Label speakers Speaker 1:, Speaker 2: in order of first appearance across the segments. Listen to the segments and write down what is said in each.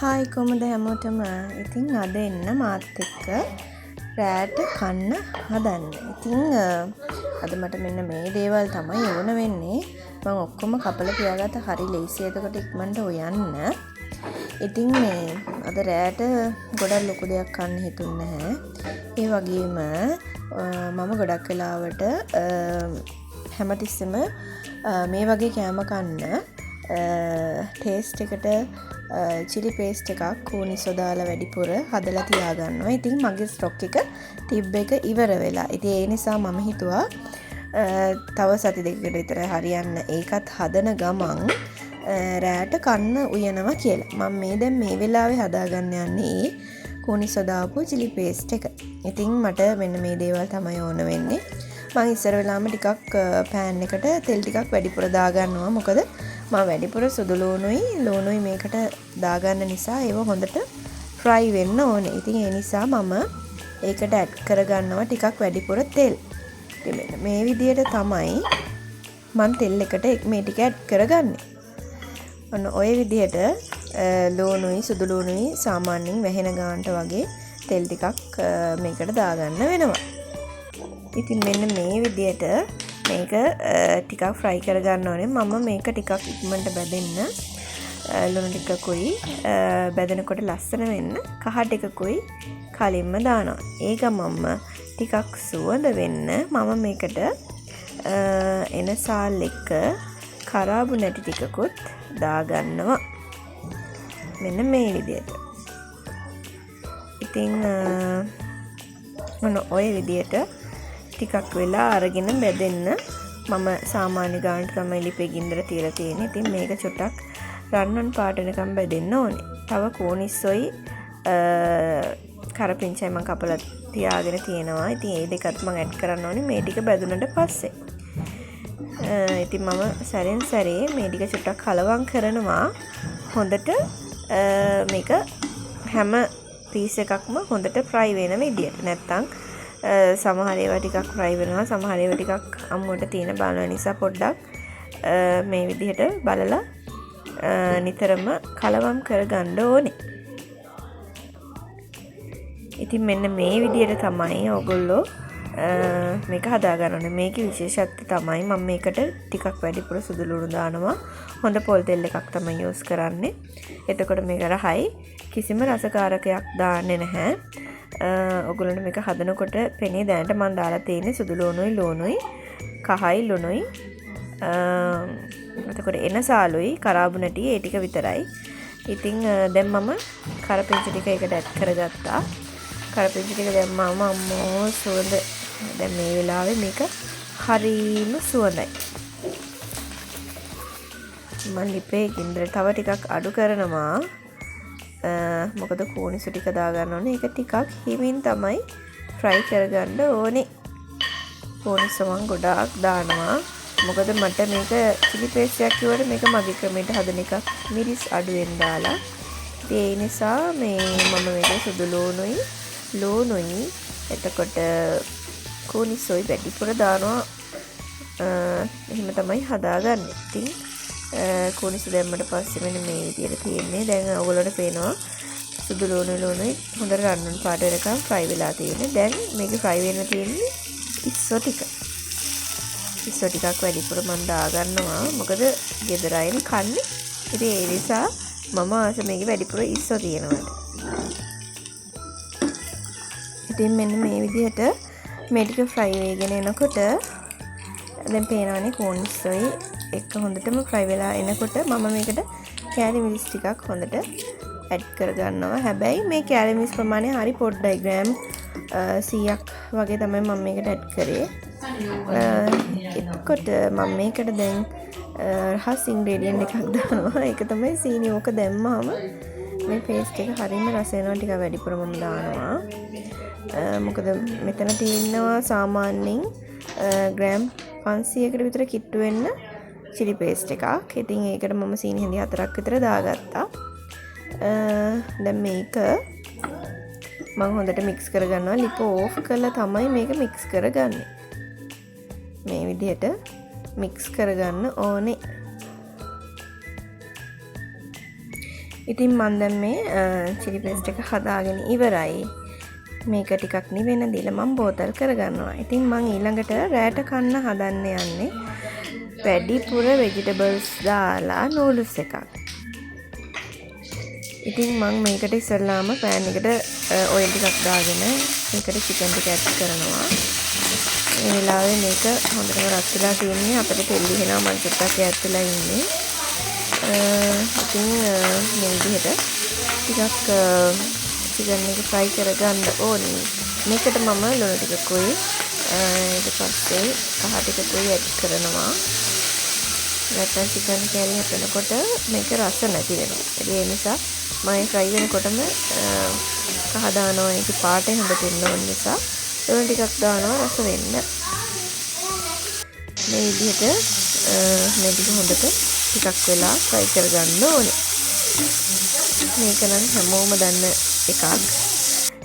Speaker 1: Hi කොහමද හැමෝටම. ඉතින් අද එන්න මාත් එක්ක රෑට කන්න හදන්න. ඉතින් අද මට මෙන්න මේ දේවල් තමයි ඕන වෙන්නේ. මම ඔක්කොම කපලා තියාගත්ත හරි ලේසි. එතකොට ඉක්මනට හොයන්න. ඉතින් මේ අද රෑට ගොඩක් ලොකු දෙයක් කන්න හිතුන්නේ නැහැ. ඒ වගේම මම ගොඩක් වෙලාවට හැමතිස්සෙම මේ වගේ කෑම කන්න ටේස්ට් එකට චිලි පේස්ට් එකක් කෝනිසෝ දාලා වැඩිපුර හදලා තියාගන්නවා. ඉතින් මගේ ස්ටොක් එක තිබ්බ එක ඉවර වෙලා. ඉතින් ඒ නිසා මම හිතුවා තව සති දෙකකට විතර හරියන්න ඒකත් හදන ගමන් රෑට කන්න උයනවා කියලා. මම මේ දැන් මේ වෙලාවේ හදාගන්න යන්නේ කෝනිසෝ දාපු චිලි පේස්ට් එක. ඉතින් මට මෙන්න මේ දේවල් තමයි ඕන වෙන්නේ. මම ඉස්සර වෙලාවම ටිකක් පෑන් එකට තෙල් ටිකක් වැඩිපුර දාගන්නවා. මොකද මම වැඩිපුර සුදු ලුණුයි මේකට දාගන්න නිසා ඒව හොඳට ෆ්‍රයි වෙන්න ඕනේ. ඉතින් ඒ නිසා මම ඒකට ඇඩ් කරගන්නවා ටිකක් වැඩිපුර තෙල්. ඉතින් මේ විදියට තමයි මම තෙල් එකට මේ ටික ඇඩ් කරගන්නේ. ඔන්න ඔය විදියට ලුණුයි සුදු ලුණුයි සාමාන්‍යයෙන් වැහෙන ගානට වගේ තෙල් ටිකක් මේකට දාගන්න වෙනවා. ඉතින් මෙන්න මේ විදියට මේක ටිකක් ෆ්‍රයි කරගන්න ඕනේ. මම මේක ටිකක් ඉක්මනට බැදෙන්න ලුණු ටිකකුයි බැදෙනකොට ලස්සන වෙන්න කහ ටිකකුයි කලින්ම දානවා. ඒක මම ටිකක් සුවඳ වෙන්න මම මේකට එනසාල් එක්ක කරාබු නැටි ටිකකුත් දාගන්නවා. මෙන්න මේ විදියට. ඉතින් ඔය විදියට ටිකක් වෙලා අරගෙන බෙදෙන්න මම සාමාන්‍ය ගානට තමයි ලිපේ ගින්දර තියලා තියෙන්නේ. ඉතින් මේක චුට්ටක් රන්වන් පාට වෙනකම් බෙදෙන්න ඕනේ. තව කෝනිස්සොයි කරපිංචයි මම කපලා තියාගෙන තියෙනවා. ඉතින් මේ දෙකත් මම ඇඩ් කරන්න ඕනේ මේ ටික බෙදුනට පස්සේ. ඉතින් මම සැරෙන් සැරේ මේ ටික චුට්ටක් කලවම් කරනවා. හොඳට මේක හැම පීස් එකක්ම හොඳට ෆ්‍රයි වෙන විදියට. නැත්තම් සමහර ඒවා ටිකක් ෆ්‍රයි වෙනවා, සමහර ඒවා ටිකක් අම්මුවට තියෙන බලන නිසා පොඩ්ඩක් මේ විදිහට බලලා නිතරම කලවම් කරගන්න ඕනේ. ඉතින් මෙන්න මේ විදිහට තමයි ඔයගොල්ලෝ මේක හදාගන්න ඕනේ. මේකේ විශේෂත්වය තමයි මම මේකට ටිකක් වැඩිපුර සුදු ලුණු දානවා. හොඳ පොල් තෙල් එකක් තමයි යූස් කරන්නේ. එතකොට මේක රහයි, කිසිම රසකාරකයක් දාන්නේ නැහැ. ඔයගොල්ලන්ට මේක හදනකොට පෙනේ දැනට මම දාලා තියෙන්නේ සුදු ලුණුයි කහයි ලුණුයි එතකොට එනසාලුයි කරාබු නැටි ඒ ටික විතරයි. ඉතින් දැන් මම කරපිංච ටික එකට ඇඩ් කරගත්තා. කරපිංච ටික දැම්මම අම්මෝ සුවඳ. දැන් මේ වෙලාවේ මේක හරීම සුවඳයි. මම ලිපේ ගින්දර තව ටිකක් අඩු කරනවා. මොකද කෝනිසෝ ටික දාගන්න ඕනේ. ඒක ටිකක් හිමින් තමයි ෆ්‍රයි කරගන්න ඕනේ. කෝනිසෝ මම ගොඩාක් දානවා. මොකද මට මේක චිලි පේස්ට් එකක් කිව්වට මේක මගේ ක්‍රමයට හදන එකක් මිරිස් අඩුවෙන් දාලා. ඒ නිසා මේ මම මේක සුදු ලුණුයි එතකොට කෝනිසෝයි වැඩිපුර දානවා. එහෙම තමයි හදාගන්නේ. ඉතින් කෝනිසෝ දැම්මට පස්සේ මෙන්න මේ විදියට තියෙන්නේ. දැන් ඔයගොල්ලන්ට පේනවා සුදු ලුණුයි හොඳට රන්වන් පාට වෙනකම් ෆ්‍රයි වෙලා තියෙන්නේ. දැන් මේක ෆ්‍රයි වෙන්න තියෙන්නේ ඉස්සෝ ටිකක් වැඩිපුර මම දාගන්නවා. මොකද ගෙදර අයන කන්නේ. ඉතින් ඒ නිසා මම ආස මේක වැඩිපුර ඉස්සෝ තියෙනවා. ඉතින් මෙන්න මේ විදිහට මේ ටික ෆ්‍රයි වෙගෙන එනකොට දැන් පේනවනේ කෝනිසෝයි එක හොඳටම ෆ්‍රයි වෙලා එනකොට මම මේකට කෑලි මිරිස් ටිකක් හොඳට ඇඩ් කරගන්නවා. හැබැයි මේ කෑලි මිරිස් ප්‍රමාණය හරි පොඩ්ඩයි. ග්‍රෑම් 100ක් වගේ තමයි මම මේකට ඇඩ් කරේ. එතකොට මම මේකට දැන් රහස් ඉන්ග්‍රේඩියන්ට් එකක් දානවා. ඒක තමයි සීනි. ඕක දැම්මම මේ පේස්ට් එක හරිම රස වෙනවා. ටික වැඩිපුර මම දානවා. මොකද මෙතන තියෙනවා සාමාන්‍යයෙන් ග්‍රෑම් 500කට විතර කිට්ටු වෙන්න චිලි පේස්ට් එකක්. ඉතින් ඒකට මම සීනි හැඳි 4ක් විතර දාගත්තා. දැන් මේක මම හොඳට මික්ස් කරගන්නවා. ලිප ඕෆ් කරලා තමයි මේක මික්ස් කරගන්නේ. මේ විදිහට මික්ස් කරගන්න ඕනේ. ඉතින් මම දැන් මේ චිලි පේස්ට් එක හදාගෙන ඉවරයි. මේක ටිකක් නිවෙන දීලා මම බෝතල් කරගන්නවා. ඉතින් මම ඊළඟට රෑට කන්න හදන්න යන්නේ වැඩිපුර ভেජිටබල්ස් දාලා නූඩල්ස් එකක්. ඉතින් මම මේකට ඉස්සෙල්ලාම පෑන් එකට ඔයිල් ටිකක් දාගෙන මේකට චිකන් ටික ඇඩ් කරනවා. මේ වෙලාවේ මේක හොඳටම රත් වෙලා තියෙන්නේ. අපිට තෙල් දිහනවා මම චුට්ටක් ඈත් වෙලා ඉන්නේ. ඉතින් මේ විදිහට ටිකක් චිකන් එක ෆ්‍රයි කරගන්න ඕනේ. මේකට මම ලුණු ටිකකුයි ඊට පස්සේ කහ ටිකකුයි ඇඩ් කරනවා. නැත්නම් චිකන් කෑලි හදනකොට මේක රස නැති වෙනවා. ඒ නිසා මම ෆ්‍රයි වෙනකොටම කහ දානවා. ඒක පාටේ හොඳ දෙන්න ඕන නිසා ලුණු ටිකක් දානවා රස වෙන්න. මේ විදිහට මේ ටික හොඳට ටිකක් වෙලා ෆ්‍රයි කරගන්න ඕනේ. මේක නම් හැමෝම දන්න එකක්.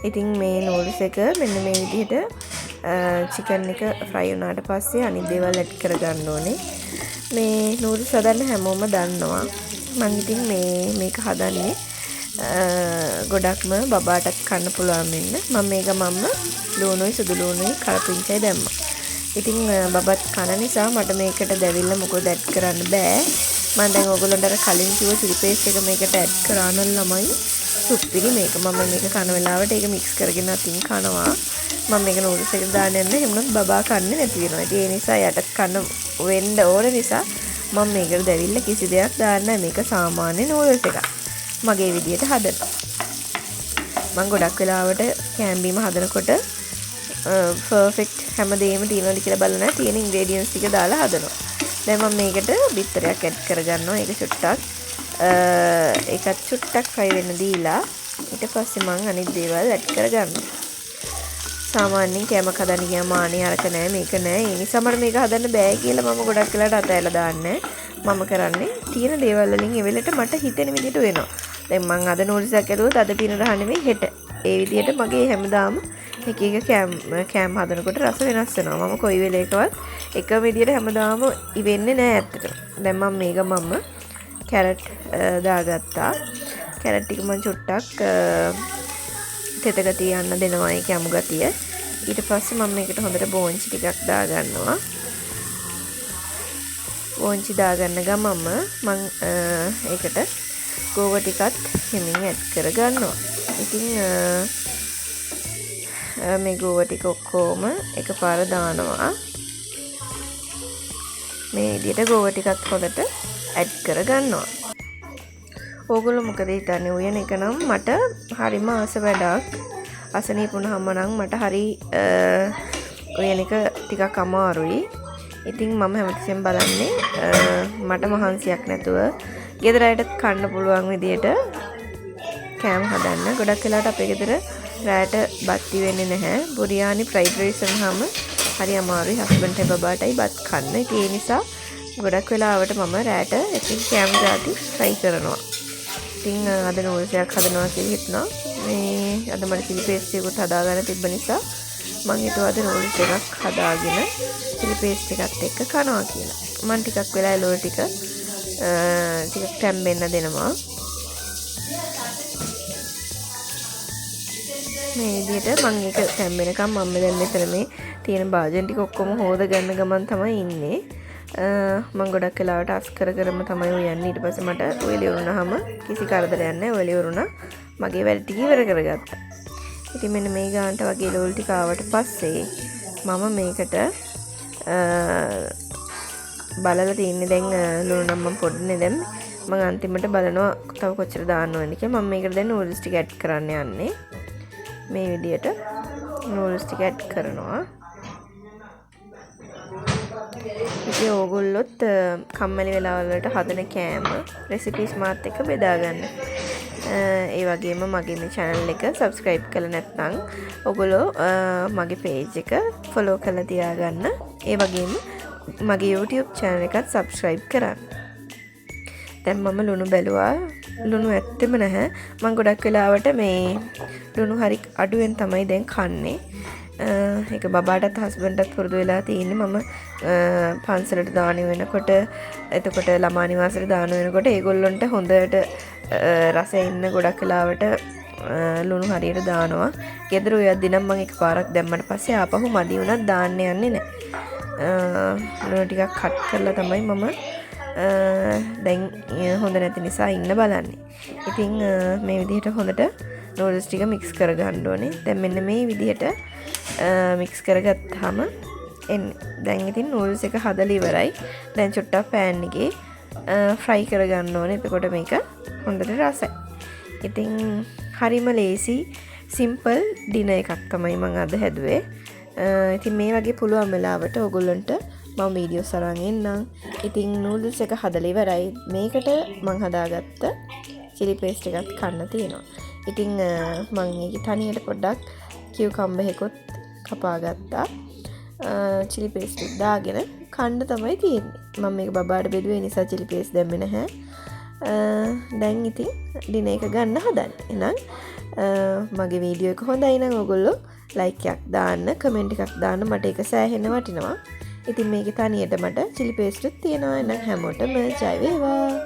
Speaker 1: ඉතින් මේ නූඩල්ස් එක මෙන්න මේ විදිහට චිකන් එක ෆ්‍රයි වුණාට පස්සේ අනිත් දේවල් ඇඩ් කරගන්න ඕනේ. මේ නූඩල්ස් හදන්න හැමෝම දන්නවා. මම ඉතින් මේක හදන්නේ ගොඩක්ම බබාටත් කන්න පුළුවන් වෙන්න. මම මේක ලුණුයි සුදු ලුණුයි කලපිංචයි දැම්මා. ඉතින් බබත් කන නිසා මට මේකට දැවිල්ල මොකද ඇඩ් කරන්න බෑ. මම දැන් ඔයගොල්ලන්ට අර කලින් කිව්ව චිලි පේස්ට් එක මේකට ඇඩ් කරා නම් ළමයි සුප්පිරි. මේක මම මේක කන වෙලාවට ඒක මික්ස් කරගෙන අතින් කනවා. මම මේක නූඩල්ස් එකට දාන්න යන්නේ. එහෙමනම් බබා කන්නේ නැති වෙනවා. ඉතින් ඒ නිසා යටත් කන වෙන්න ඕන නිසා මම මේකට දැවිල්ල කිසි දෙයක් දාන්න නැහැ. මේක සාමාන්‍ය නූඩල්ස් එකක්. මගේ විදියට හදනවා. මම ගොඩක් වෙලාවට කෑම්බීම හදනකොට පර්ෆෙක්ට් හැමදේම තියෙනවද කියලා බලලා තියෙන ඉන්ග්‍රේඩියන්ට්ස් ටික දාලා හදනවා. දැන් මම මේකට බිත්තරයක් ඇඩ් කරගන්නවා. ඒක චුට්ටක් ඒකත් චුට්ටක් ෆ්‍රයි වෙන්න දීලා ඊට පස්සේ මම අනිත් දේවල් ඇඩ් කරගන්නවා. සාමාන්‍යයෙන් කෑමක් හදන්න ගියාම ආනේ අරක නෑ මේක නෑ. ඒ නිසා මට මේක හදන්න බෑ කියලා මම ගොඩක් වෙලාවට අතහැරලා දාන්නේ. මම කරන්නේ තියෙන දේවල් වලින් ඒ වෙලෙට මට හිතෙන විදිහට වෙනවා. දැන් මම අද නූඩල්ස් එකක් ඇදුවොත් අද පින රහ නෙමෙයි හෙට. ඒ විදිහට මගේ හැමදාම එක එක කෑම හදනකොට රස වෙනස් වෙනවා. මම කොයි වෙලේකවත් එකම විදිහට හැමදාම ඉවෙන්නේ නෑ ඇත්තට. දැන් මේක කැරට් දාගත්තා. කැරට් ටික මම චුට්ටක් තෙත ගතිය යන්න දෙනවා. ඒක යමු ගතිය. ඊට පස්සේ මම මේකට හොඳට බෝංචි ටිකක් දාගන්නවා. බෝංචි දාගන්න ගමම මම ඒකට ගෝව ටිකත් හිමින් ඇඩ් කරගන්නවා. ඉතින් මේ ගෝව ටික ඔක්කොම එකපාර දානවා. මේ විදිහට ගෝව ටිකත් හොඳට ඇඩ් කරගන්නවා. ඕගොල්ලෝ මොකද හිතන්නේ? උයන එක නම් මට හරිම ආස වැඩක්. අසනීප වුණාම නම් මට හරි උයන එක ටිකක් අමාරුයි. ඉතින් මම හැමතිස්සෙම බලන්නේ මට මහන්සියක් නැතුව ගෙදර අයටත් කන්න පුළුවන් විදියට කෑම හදන්න. ගොඩක් වෙලාවට අපේ ගෙදර රෑට බත්ති වෙන්නේ නැහැ. බුරියානි ෆ්‍රයිඩ් රයිස් වුණාම හරි අමාරුයි හස්බන්ඩ්ටයි බබාටයි බත් කන්න. ඒ නිසා ගොඩක් වෙලාවට මම රෑට එකකින් කෑම ಜಾති ෆ්‍රයි කරනවා. ඉතින් අද නූඩල්ස් එකක් හදනවා කියලා හිටනවා. මේ අද මට චිලි පේස්ට් එකකුත් හදාගන්න තිබ්බ නිසා මම හිතුවා අද නූඩල්ස් එකක් හදාගෙන චිලි පේස්ට් එකත් එක්ක කනවා කියලා. මම ටිකක් වෙලා එළවලු ටිකක් තැම්බෙන්න දෙනවා. මේ විදිහට මම ඒක තැම්බෙනකම් මම දැන් මෙතන මේ තියෙන භාජන ටික ඔක්කොම හොද ගන්න ගමන් තමයි ඉන්නේ. මම ගොඩක් වෙලාවට අස් කරම තමයි යන්නේ. ඊට පස්සේ මට ඔය ඉවරුනහම කිසි කරදරයක් නැහැ. ඔය ඉවරුණා මගේ වැඩ ටික ඉවර කරගත්තා. ඉතින් මෙන්න මේ ගානට වගේ ලෝල් ටික ආවට පස්සේ මම මේකට බලලා තින්නේ දැන් ලුණු නම් මම පොඩ්ඩනේ දැම්මේ. මම අන්තිමට බලනවා තව කොච්චර දාන්න ඕනද කියලා. මම මේකට දැන් නූඩල්ස් ටික ඇඩ් කරන්න යන්නේ. මේ විදියට නූඩල්ස් ටික ඇඩ් කරනවා. ඉතින් ඕගොල්ලොත් කම්මැලි වෙලාවල් වලට හදන කෑම රෙසිපීස් මාත් එක්ක බෙදා ගන්න. ඒ වගේම මගේ මේ channel එක subscribe කරලා නැත්නම් ඔයගොල්ලෝ මගේ page එක follow කරලා තියාගන්න. ඒ වගේම මගේ YouTube channel එකත් subscribe කරන්න. දැන් මම ලුණු බැලුවා. ලුණු ඇත්තෙම නැහැ. මම ගොඩක් වෙලාවට මේ ලුණු හරි අඩුවෙන් තමයි දැන් කන්නේ. ඒක බබාටත් හස්බන්ඩ්ටත් පුරුදු වෙලා තියෙන්නේ. මම පන්සලට දාන වෙනකොට එතකොට ළමා නිවාසෙට දාන වෙනකොට ඒගොල්ලන්ට හොඳට රස එන්න ගොඩක් වෙලාවට ලුණු හරියට දානවා. ගෙදර ඔය දිනම් මම එකපාරක් දැම්මට පස්සේ ආපහු මදි වුණත් දාන්න යන්නේ නැහැ. ලුණු ටිකක් කට් කරලා තමයි මම දැන් හොඳ නැති නිසා ඉන්න බලන්නේ. ඉතින් මේ විදිහට හොඳට නූඩල්ස් ටික මික්ස් කරගන්න ඕනේ. දැන් මෙන්න මේ විදිහට මික්ස් කරගත්තාම එන්නේ. දැන් ඉතින් නූඩල්ස් එක හදලා ඉවරයි. දැන් චුට්ටක් පෑන් එකේ ෆ්‍රයි කරගන්න ඕනේ. එතකොට මේක හොඳට රසයි. ඉතින් හරිම ලේසි සිම්පල් ඩිනර් එකක් තමයි මම අද හැදුවේ. ඉතින් මේ වගේ පුළුවන් වෙලාවට ඔයගොල්ලන්ට මම වීඩියෝස් අරන් එන්නම්. ඉතින් නූඩල්ස් එක හදලා ඉවරයි. මේකට මම හදාගත්ත chili paste එකත් කන්න තියෙනවා. ඉතින් මම මේක තනියට පොඩ්ඩක් කියුකම්බර් එකත් කපා ගත්තා. chili paste එක දාගෙන කන්න තමයි තියෙන්නේ. මම මේක බබාට බෙදුවේ නිසා chili paste දැම්මේ නැහැ. දැන් ඉතින් ඩිනර් එක ගන්න හදන්නේ. එහෙනම් මගේ වීඩියෝ එක හොඳයි නම් ඔයගොල්ලෝ ලයික් එකක් දාන්න, කමෙන්ට් එකක් දාන්න. මට ඒක සෑහෙන වටිනවා. ඉතින් මේකේ තනියට මට chili paste එකක් තියෙනවා. එහෙනම් හැමෝටම ජය වේවා.